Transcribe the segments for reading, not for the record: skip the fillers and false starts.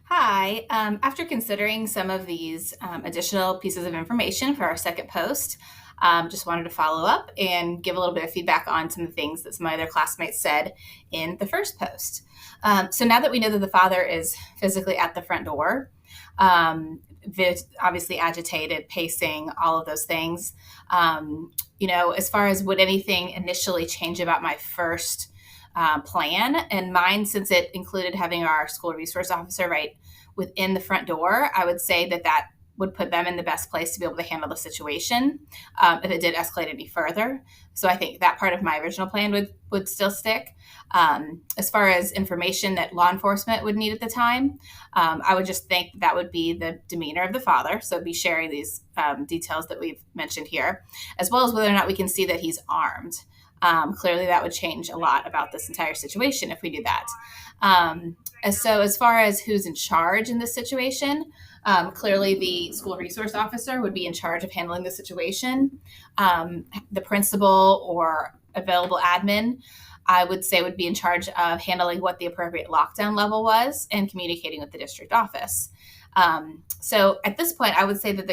Hi. After considering some of these additional pieces of information for our second post, just wanted to follow up and give a little bit of feedback on some of the things that some other classmates said in the first post. So now that we know that the father is physically at the front door, obviously agitated, pacing, all of those things, as far as would anything initially change about my first plan. And mine, since it included having our school resource officer right within the front door, I would say that would put them in the best place to be able to handle the situation if it did escalate any further. So I think that part of my original plan would still stick. As far as information that law enforcement would need at the time, I would just think that would be the demeanor of the father. So be sharing these details that we've mentioned here, as well as whether or not we can see that he's armed. Clearly, that would change a lot about this entire situation if we do that. So as far as who's in charge in this situation, clearly the school resource officer would be in charge of handling the situation. The principal or available admin, I would say, would be in charge of handling what the appropriate lockdown level was and communicating with the district office. So at this point, I would say that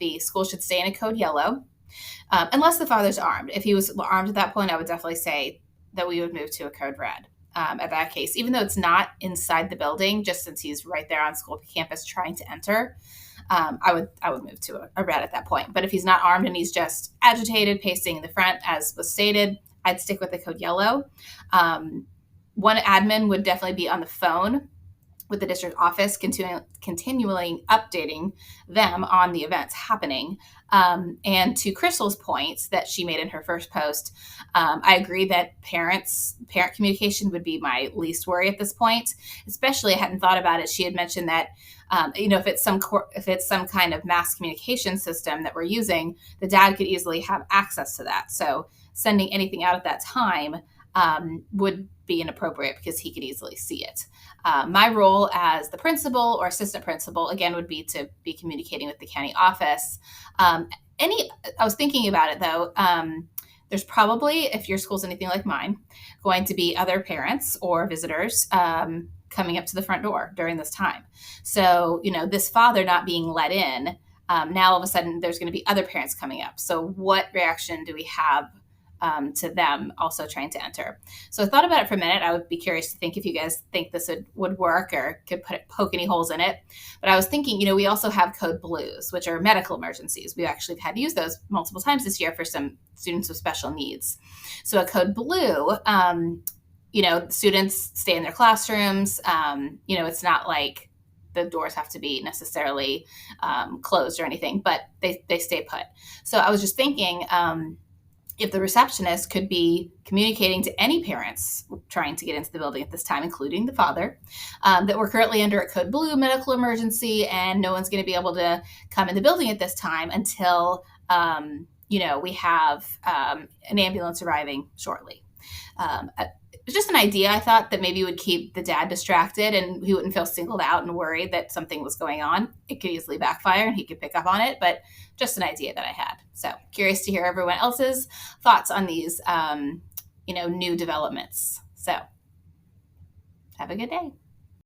the school should stay in a code yellow. Unless the father's armed. If he was armed at that point, I would definitely say that we would move to a code red at that case, even though it's not inside the building, just since he's right there on school campus trying to enter. I would move to a red at that point. But if he's not armed and he's just agitated, pacing in the front, as was stated, I'd stick with the code yellow. One admin would definitely be on the phone with the district office, continually updating them on the events happening. And to Crystal's points that she made in her first post, I agree that parent communication would be my least worry at this point. Especially, I hadn't thought about it. She had mentioned that if it's some kind of mass communication system that we're using, the dad could easily have access to that. So sending anything out at that time would be inappropriate because he could easily see it. My role as the principal or assistant principal, again, would be to be communicating with the county office. I was thinking about it, though. There's probably, if your school's anything like mine, going to be other parents or visitors coming up to the front door during this time. So, this father not being let in, now all of a sudden there's going to be other parents coming up. So what reaction do we have to them also trying to enter? So I thought about it for a minute. I would be curious to think if you guys think this would work or could poke any holes in it. But I was thinking, we also have code blues, which are medical emergencies. We've actually had to use those multiple times this year for some students with special needs. So a code blue, students stay in their classrooms. It's not like the doors have to be necessarily closed or anything, but they stay put. So I was just thinking, if the receptionist could be communicating to any parents trying to get into the building at this time, including the father, that we're currently under a code blue medical emergency and no one's going to be able to come in the building at this time until, we have an ambulance arriving shortly. It's just an idea. I thought that maybe it would keep the dad distracted and he wouldn't feel singled out and worried that something was going on. It could easily backfire and he could pick up on it, but just an idea that I had. So curious to hear everyone else's thoughts on these, new developments. So have a good day.